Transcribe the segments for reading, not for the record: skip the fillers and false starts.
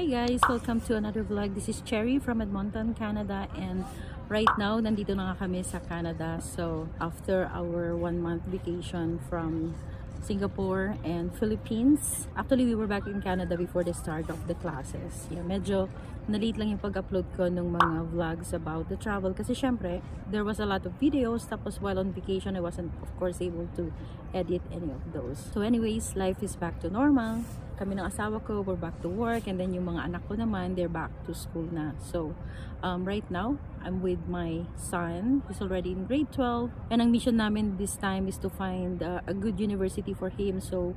Hi guys! Welcome to another vlog. This is Cherry from Edmonton, Canada, and right now, nandito na nga kami sa Canada. So, after our 1-month vacation from Singapore and Philippines. Actually, we were back in Canada before the start of the classes. Yeah, medyo na-late lang yung pag-upload ko ng mga vlogs about the travel kasi syempre, there was a lot of videos. Tapos while on vacation, I wasn't of course able to edit any of those. So anyways, life is back to normal. Kami ng asawa ko, we're back to work, and then yung mga anak ko naman, they're back to school na. So, right now, I'm with my son. He's already in grade 12, and ang mission namin this time is to find a good university for him. So,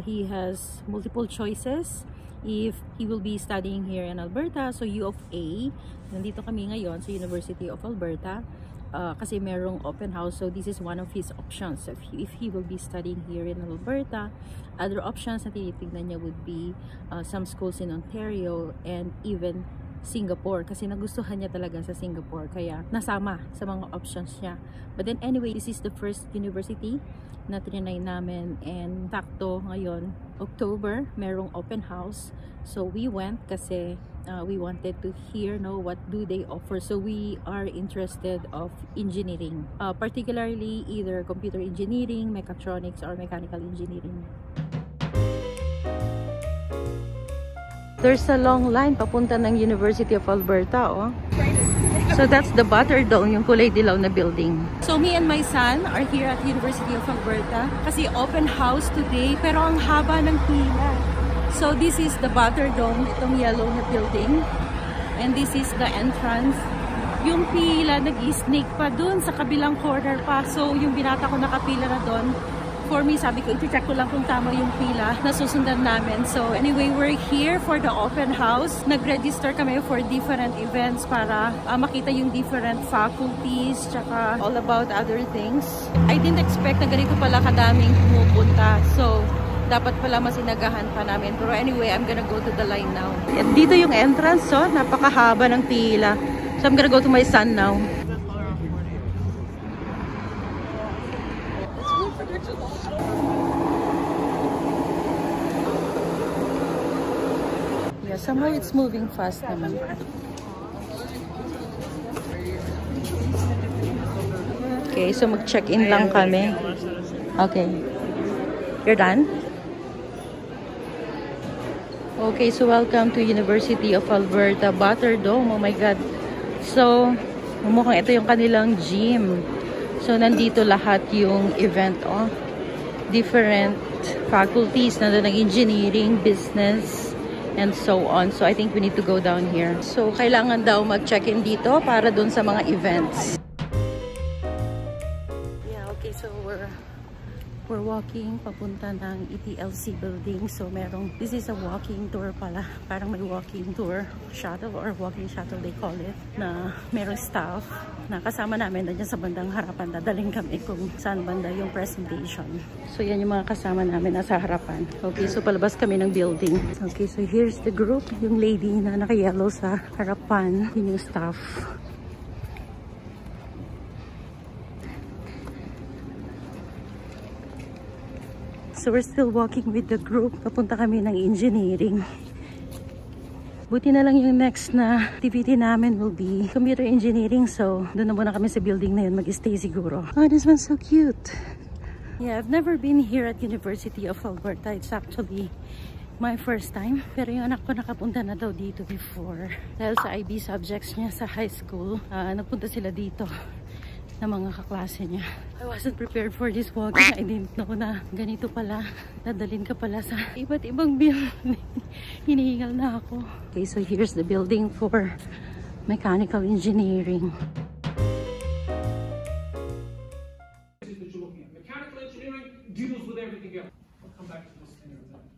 he has multiple choices if he will be studying here in Alberta. So, U of A. Nandito kami ngayon sa University of Alberta. Kasi merong open house, so this is one of his options if he will be studying here in Alberta. Other options na tinitignan niya would be some schools in Ontario and even Singapore, kasi nagustuhan niya talaga sa Singapore, kaya nasama sa mga options niya. But then anyway, this is the first university na trinay namin, and takto ngayon October merong open house, so we went kasi we wanted to hear what do they offer. So we are interested of engineering, particularly either computer engineering, mechatronics, or mechanical engineering. There's a long line papunta ng University of Alberta, oh. So that's the Butterdome, yung kulay dilaw na building. So me and my son are here at University of Alberta kasi open house today, pero ang haba ng pila. So this is the Butterdome, itong yellow na building. And this is the entrance. Yung pila, nag-snake pa dun sa kabilang corner pa. So yung binata ko nakapila na dun. For me, sabi ko, iti-check ko lang kung tama yung pila na susundan namin. So anyway, we're here for the open house. Nag-register kami for different events para makita yung different faculties, tsaka all about other things. I didn't expect na ganito pala kadaming pumupunta. So dapat pala masinagahan pa namin. Pero anyway, I'm gonna go to the line now. At dito yung entrance, so napakahaba ng pila. So I'm gonna go to my son now. Yeah, somehow it's moving fast naman. Okay, so mag-check-in lang kami. Okay. You're done? Okay, so welcome to University of Alberta, Butterdome. Oh my God. So, mukhang ito yung kanilang gym. So, nandito lahat yung event, oh. Different faculties, nandun ng engineering, business, and so on. So, I think we need to go down here. So, kailangan daw mag-check-in dito para dun sa mga events. Yeah, okay, so we're walking papunta ng ETLC building. So this is a walking tour pala. Parang may walking tour shuttle or walking shuttle they call it, na merong staff na kasama namin na dyan sa bandang harapan. Dadaling kami kung saan banda yung presentation. So yan yung mga kasama namin nasa harapan. Okay, so palabas kami ng building. Okay, so here's the group. Yung lady na naka-yellow sa harapan, yun yung staff. So we're still walking with the group. Papunta kami ng engineering. Buti na lang yung next na activity namin will be computer engineering. So doon na muna kami sa building na yun mag-stay siguro. Oh, this one's so cute. Yeah, I've never been here at University of Alberta. It's actually my first time. Pero yung anak ko nakapunta na daw dito before. Dahil sa IB subjects niya sa high school, napunta sila dito na mga kaklase niya. I wasn't prepared for this walking. I didn't know na ganito pala. Dadalhin ka pala sa iba't ibang building. Hinihingal na ako. Okay, so here's the building for mechanical engineering. Mechanical engineering deals with everything else. I'll come back to this in a minute.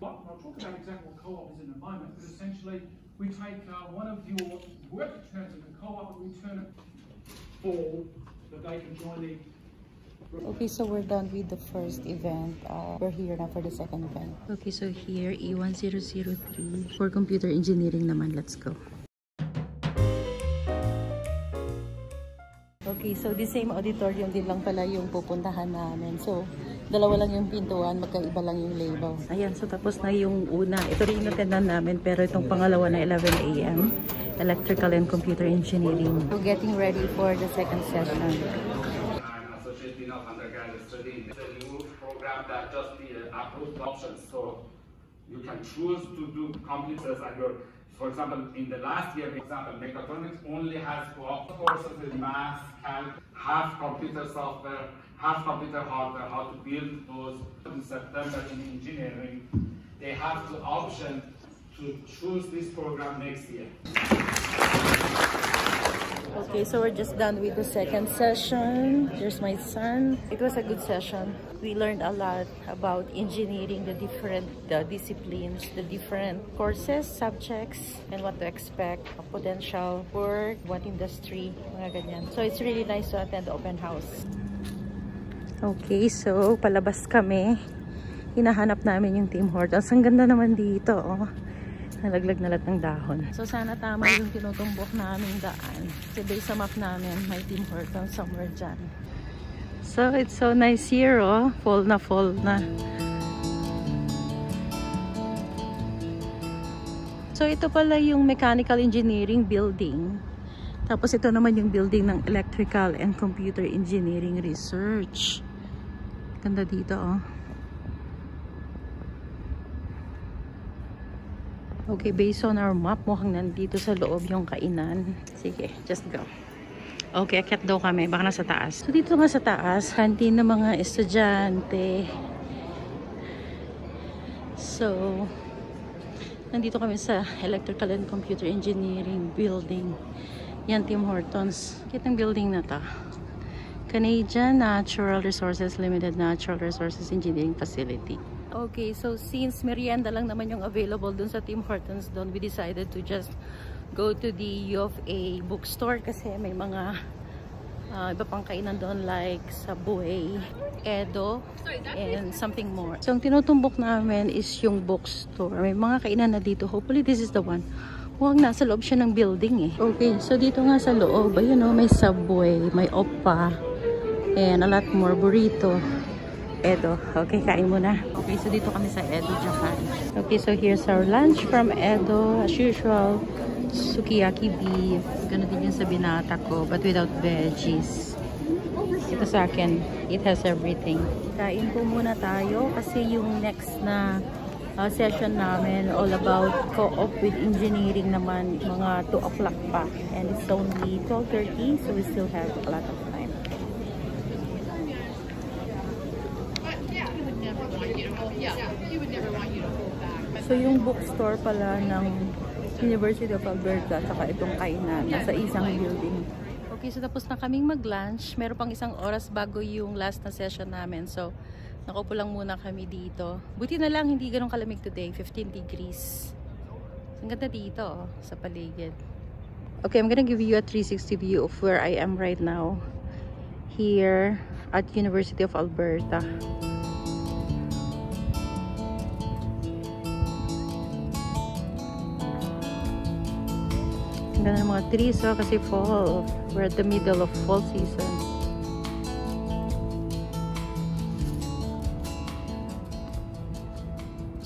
I'll talk about exactly what co-op is in a moment, but essentially we take one of your work returns in the co-op and we turn it that they can join the... Okay, so we're done with the first event. We're here now for the second event. Okay, so here E1003 for computer engineering naman. Let's go. Okay, so the same auditorium din lang pala yung pupuntahan namin. So Dalawa lang yung pintuan, magkaiba lang yung label. Ayan, so tapos na yung una. Ito rin yung natendan namin, pero itong pangalawa na 11 AM, Electrical and Computer Engineering. So getting ready for the second session. Associate Dean of Undergraduate Studies. It's a new program that just approved options. So you can choose to do computers and your, for example, in the last year, for example, mechatronics only has courses in math, calc, half computer software, half computer hardware, how to build those. In September in engineering, they have the option to choose this program next year. Okay, so we're just done with the second session. There's my son. It was a good session. We learned a lot about engineering, the different disciplines, the different courses, subjects, and what to expect, potential work, what industry, mga ganyan. So it's really nice to attend the open house. Okay, so palabas kami. Hinahanap namin yung Tim Hortons. Ang ganda naman dito, oh. Nalaglag na lahat ng dahon. So sana tama yung tinutumbok naming daan. Kasi based sa map namin, may Tim Hortons somewhere dyan. So it's so nice here, oh. Fall na fall na. So ito pala yung Mechanical Engineering building. Tapos ito naman yung building ng Electrical and Computer Engineering Research. Ganda dito, oh. Okay, based on our map, mukhang nandito sa loob yung kainan. Sige, just go. Okay, akyat daw kami. Baka nasa taas. So, dito nga sa taas, canteen ng mga estudyante. So, nandito kami sa Electrical and Computer Engineering building. Yan, Tim Hortons. Kitang building na to. Canadian Natural Resources Limited Natural Resources Engineering Facility. Okay, so since merienda lang naman yung available dun sa Tim Hortons doon, we decided to just go to the U of A bookstore kasi may mga iba pang kainan doon like Subway, Edo, and something more. So ang tinutumbok namin is yung bookstore. May mga kainan na dito. Hopefully this is the one. Huwag nasa loob siya ng building eh. Okay, so dito nga sa loob, ayun o, may Subway, may Oppa, and a lot more burrito. Edo. Okay, kain muna. Okay, so dito kami sa Edo, Japan. Okay, so here's our lunch from Edo. As usual, sukiyaki beef. Ganun din yung sa binata ko, but without veggies. Ito sa akin, it has everything. Kain po muna tayo kasi yung next na session namin all about co-op with engineering naman, mga 2 o'clock pa. And it's only 12:30, so we still have a lot of time. So yung bookstore pala ng University of Alberta saka itong kainan nasa isang building. Okay, so tapos na kaming mag-lunch. Meron pang 1 oras bago yung last na session namin. So nakaupo lang muna kami dito. Buti na lang hindi ganun kalamig today, 15 degrees. Ang ganda dito, oh, sa paligid. Okay, I'm gonna give you a 360 view of where I am right now. Here at University of Alberta. Ganda ng mga trees, oh, kasi fall. We're at the middle of fall season.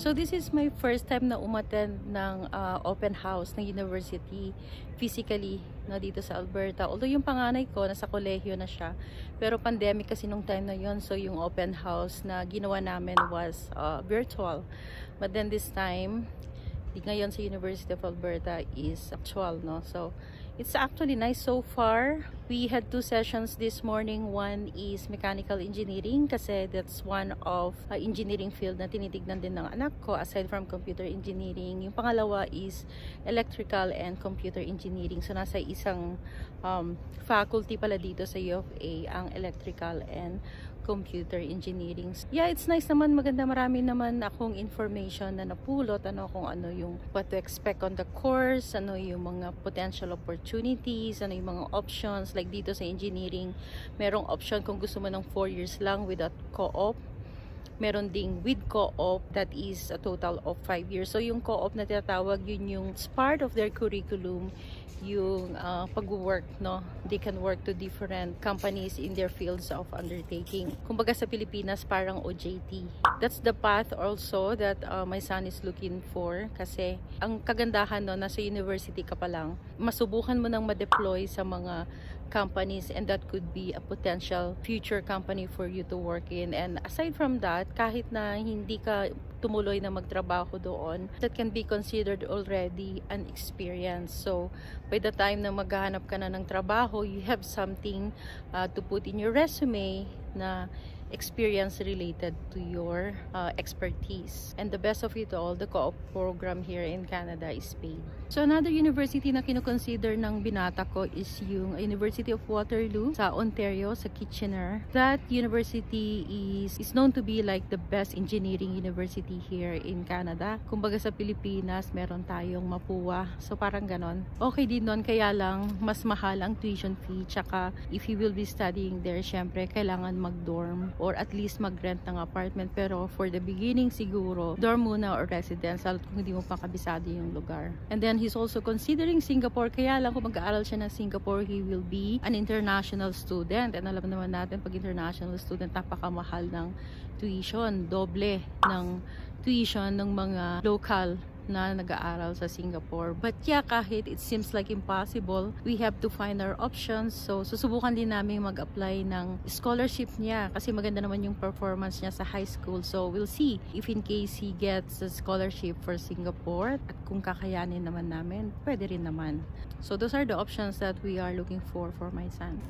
So this is my first time na umattend ng open house ng university physically na dito sa Alberta. Although yung panganay ko nasa kolehiyo na siya, pero pandemic kasi nung time na yon, so yung open house na ginawa namin was virtual. But then this time ngayon sa University of Alberta is actual, no? So it's actually nice so far. We had 2 sessions this morning. One is mechanical engineering kasi that's one of engineering field na tinitignan din ng anak ko aside from computer engineering. Yung pangalawa is electrical and computer engineering. So nasa isang faculty pala dito sa U of A ang electrical and computer engineering. Yeah, it's nice naman, maganda, marami naman akong information na napulot, kung ano yung what to expect on the course, ano yung mga potential opportunities, ano yung mga options, like dito sa engineering, merong option kung gusto mo ng 4 years lang without co-op. Meron ding with co-op that is a total of 5 years. So yung co-op na tinatawag, yun yung part of their curriculum yung pag-work, no? They can work to different companies in their fields of undertaking. Kumbaga sa Pilipinas, parang OJT. That's the path also that my son is looking for, kasi ang kagandahan, no, nasa university ka pa lang, masubukan mo nang ma-deploy sa mga companies, and that could be a potential future company for you to work in. And aside from that, kahit na hindi ka tumuloy na magtrabaho doon, that can be considered already an experience. So by the time na maghahanap ka na ng trabaho, you have something to put in your resume na experience related to your expertise. And the best of it all, the co-op program here in Canada is paid. So another university na kinoconsider ng binata ko is yung University of Waterloo sa Ontario, sa Kitchener. That university is known to be like the best engineering university here in Canada. Kumbaga sa Pilipinas, meron tayong Mapua. So parang ganon. Okay din nun, kaya lang mas mahal ang tuition fee. Tsaka if you will be studying there, syempre kailangan mag-dorm or at least mag-rent ng apartment. Pero for the beginning siguro, dorm muna or residential kung hindi mo pa kabisado yung lugar. And then he's also considering Singapore. Kaya lang kung mag-aaral siya ng Singapore, he will be an international student. And alam naman natin, pag international student, napakamahal ng tuition. Doble ng tuition ng mga local na nag-aaral sa Singapore. But yeah, kahit it seems like impossible, we have to find our options. So susubukan din namin mag-apply ng scholarship niya kasi maganda naman yung performance niya sa high school. So we'll see if in case he gets a scholarship for Singapore, at kung kakayanin naman namin, pwede rin naman. So those are the options that we are looking for my son.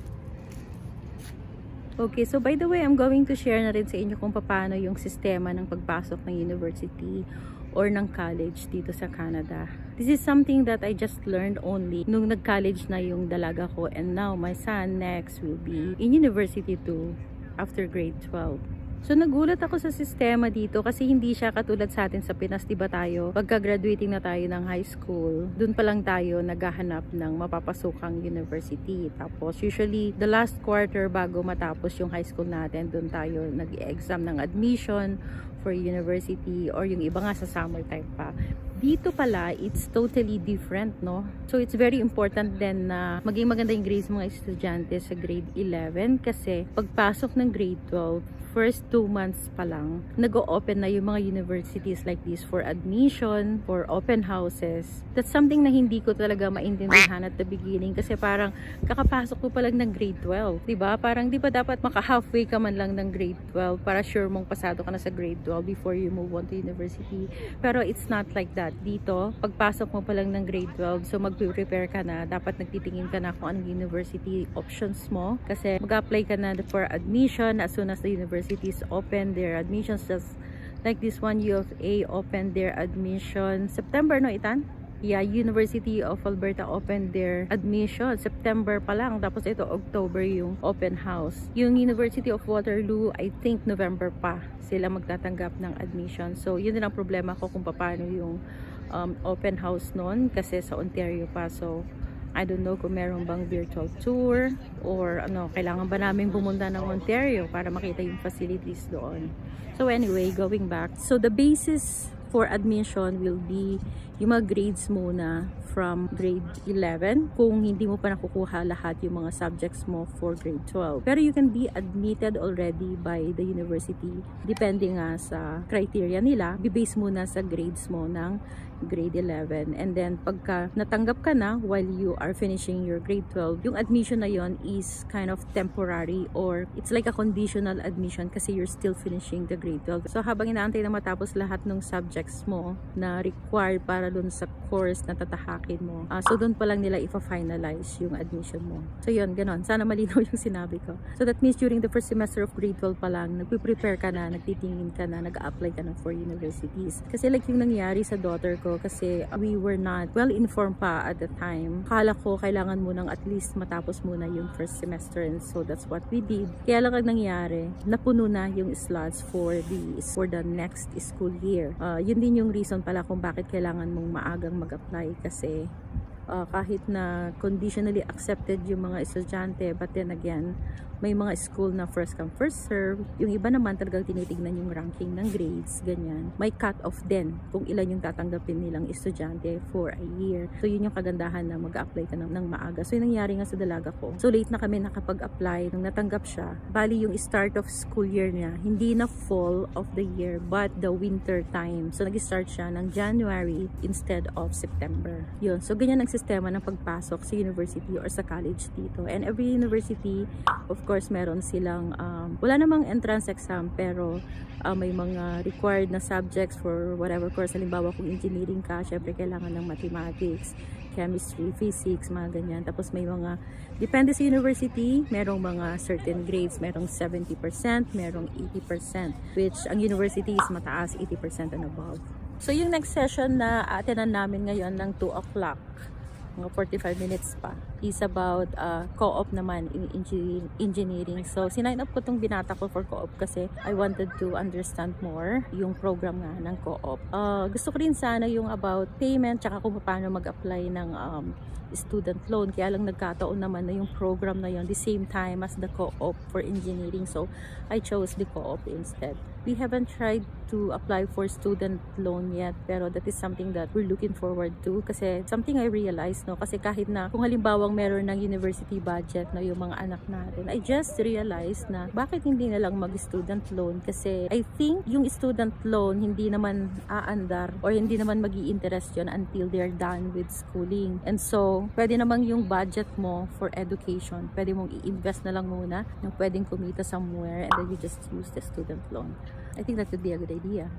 Okay, so by the way, I'm going to share na rin sa inyo kung paano yung sistema ng pagpasok ng university or ng college dito sa Canada. This is something that I just learned only nung nag-college na yung dalaga ko, and now my son next will be in university too after grade 12. So nagulat ako sa sistema dito kasi hindi siya katulad sa atin sa Pinas, diba tayo? Pagka-graduating na tayo ng high school, dun pa lang tayo naghahanap ng mapapasukang university. Tapos usually the last quarter bago matapos yung high school natin, dun tayo nag-exam ng admission for university, or yung iba nga sa summertime pa. Dito pala, it's totally different, no? So, it's very important din na maging maganda yung grades mga estudyante sa grade 11 kasi pagpasok ng grade 12, first 2 months pa lang, nag-o-open na yung mga universities like this for admission, for open houses. That's something na hindi ko talaga maintindihan at the beginning kasi parang kakapasok ko pa lang ng grade 12, diba? Parang di ba dapat maka-halfway ka man lang ng grade 12 para sure mong pasado ka na sa grade 12 before you move on to university. Pero it's not like that. Dito, pagpasok mo pa lang ng grade 12, so mag-prepare ka na, dapat nagtitingin ka na kung anong university options mo kasi mag-apply ka na for admission as soon as the universities open their admissions. Just like this one, U of A opened their admission September, no, Itan? Yeah, University of Alberta opened their admission September pa lang, tapos ito October yung open house. Yung University of Waterloo, I think November pa sila magtatanggap ng admission. So yun din ang problema ko kung paano yung open house nun kasi sa Ontario pa. So I don't know kung meron bang virtual tour or ano, kailangan ba namin pumunta ng Ontario para makita yung facilities doon. So anyway, going back, so the basis for admission will be yung mga grades muna from grade 11 kung hindi mo pa nakukuha lahat yung mga subjects mo for grade 12. Pero you can be admitted already by the university depending nga sa criteria nila. Bibase muna sa grades mo ng grade 11, and then pagka natanggap ka na while you are finishing your grade 12, yung admission na yon is kind of temporary or it's like a conditional admission kasi you're still finishing the grade 12. So habang inaantay na matapos lahat ng subjects mo na required para dun sa course na tatahakin mo, so dun pa lang nila ipa-finalize yung admission mo. So yun, ganon. Sana malinaw yung sinabi ko. So that means during the first semester of grade 12 pa lang, nagpe-prepare ka na, nagtitingin ka na, nag-apply ka na for universities. Kasi like yung nangyari sa daughter ko, kasi we were not well informed pa at the time. Akala ko kailangan mo nang at least matapos muna yung first semester, and so that's what we did. Kaya lang ang nangyari, napuno na yung slots for the next school year. Yun din yung reason pala kung bakit kailangan mong maagang mag-apply kasi kahit na conditionally accepted yung mga estudyante, but then again, May mga school na first come, first serve. Yung iba naman talagang tinitignan yung ranking ng grades, ganyan. May cut-off din kung ilan yung tatanggapin nilang estudyante for a year. So yun yung kagandahan na mag-apply ka ng maaga. So yung nangyari nga sa dalaga ko. So late na kami nakapag-apply. Nung natanggap siya, bali yung start of school year niya, hindi na fall of the year, but the winter time. So nag-start siya ng January instead of September. Yun. So ganyan ang sistema ng pagpasok sa university or sa college dito. And every university, of course, meron silang, wala namang entrance exam, pero may mga required na subjects for whatever course. Halimbawa, kung engineering ka, syempre kailangan ng mathematics, chemistry, physics, mga ganyan. Tapos may mga, depende sa university, merong mga certain grades, merong 70%, merong 80%, which ang university is mataas, 80% and above. So yung next session na attenan namin ngayon ng 2 o'clock, mga 45 minutes pa, is about co-op naman in engineering. So sinign up ko itong binata ko for co-op kasi I wanted to understand more yung program nga ng co-op. Gusto ko rin sana yung about payment tsaka kung paano mag-apply ng student loan. Kaya lang nagkataon naman na yung program na yun the same time as the co-op for engineering. So I chose the co-op instead. We haven't tried to apply for student loan yet, pero that is something that we're looking forward to kasi something I realized, no, kasi kahit na kung halimbawang meron ng university budget na yung mga anak natin, I just realized na bakit hindi na lang mag-student loan kasi I think yung student loan hindi naman aandar or hindi naman magi-interest yun until they're done with schooling. And so, pwede namang yung budget mo for education, pwede mong i-invest na lang muna yung pwedeng kumita somewhere and then you just use the student loan. I think that would be a good idea.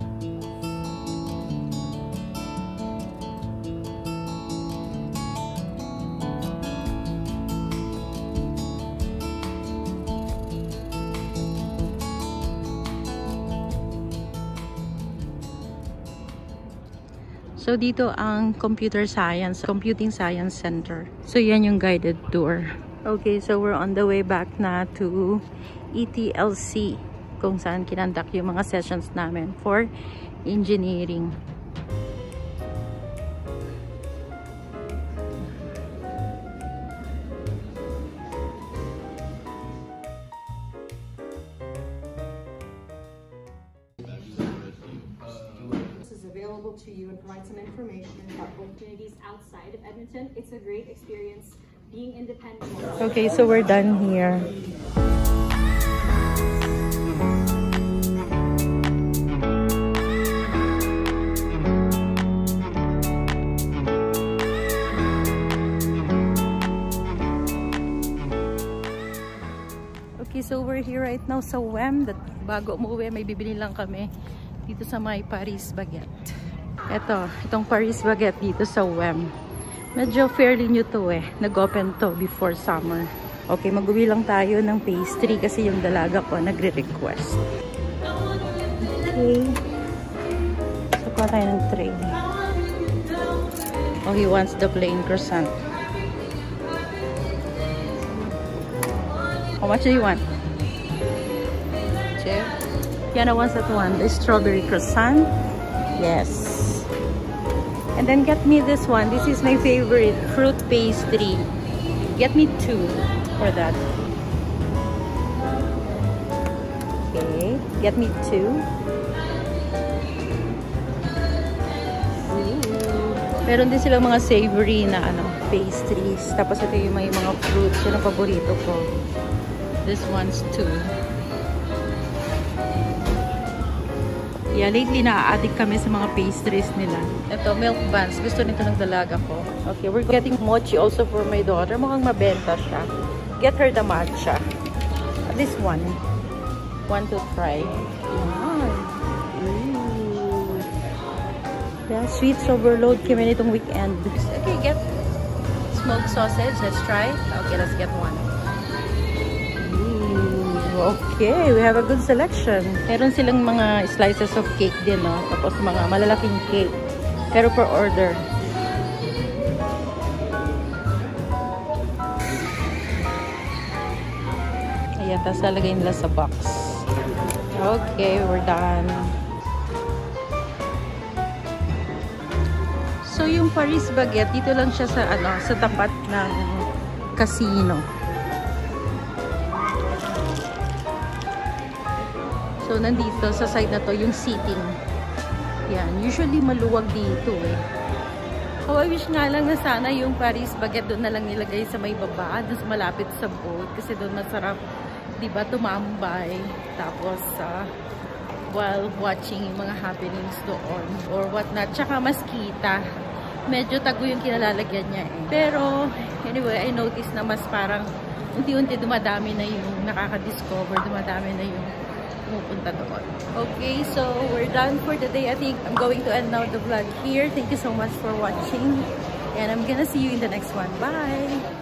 So dito ang Computing Science Center. So yan yung guided tour. Okay, so we're on the way back na to ETLC, kung saan kinandak yung mga sessions namin for engineering. This is available to you and provide some information about opportunities outside of Edmonton. It's a great experience being independent. Okay, so we're done here. Okay, so we're here right now sa WEM. Bago umuwi, may bibili lang kami dito sa may Paris Baguette. Itong Paris Baguette dito sa WEM. Medyo fairly new to eh. Nag-open to before summer. Okay, mag-uwi lang tayo ng pastry kasi yung dalaga ko nagre-request. Okay. So, kuha tayo ng tray. Oh, he wants the plain croissant. How much do you want? Two? Yana wants that one. The strawberry croissant. Yes. And then get me this one. This is my favorite. Fruit pastry. Get me 2 for that. Okay. Get me 2. Meron din silang mga savory na pastries. Tapos ito yung may mga fruits. Yun ang paborito ko. This one's 2. Yeah, lately na-addict kami sa mga pastries nila. Ito, milk buns. Gusto nito ng dalaga ko. Okay, we're getting mochi also for my daughter. Mukhang mabenta siya. Get her the matcha. This one. Want to try. Yeah, sweets overload kami nitong weekend. Okay, get smoked sausage. Let's try. Okay, let's get one. Okay, we have a good selection. Meron silang mga slices of cake din, no? Tapos mga malalaking cake. Pero per order. Ayan, tapos lalagay nila sa box. Okay, we're done. So, yung Paris Baguette, dito lang siya sa, sa tapat ng casino. So, nandito sa side na to, yung seating. Yan. Usually, maluwag dito eh. Oh, I wish nga lang na sana yung Paris Baguette doon na lang nilagay sa may baba, doon malapit sa boat. Kasi doon masarap, diba, tumambay. Tapos, while watching yung mga happenings doon or whatnot. Tsaka mas kita. Medyo tago yung kinalalagyan niya eh. Pero, anyway, I noticed na mas parang unti-unti dumadami na yung nakaka-discover, dumadami na yung pumupunta doon. Okay, so we're done for the day. I think I'm going to end now the vlog here. Thank you so much for watching. And I'm gonna see you in the next one. Bye!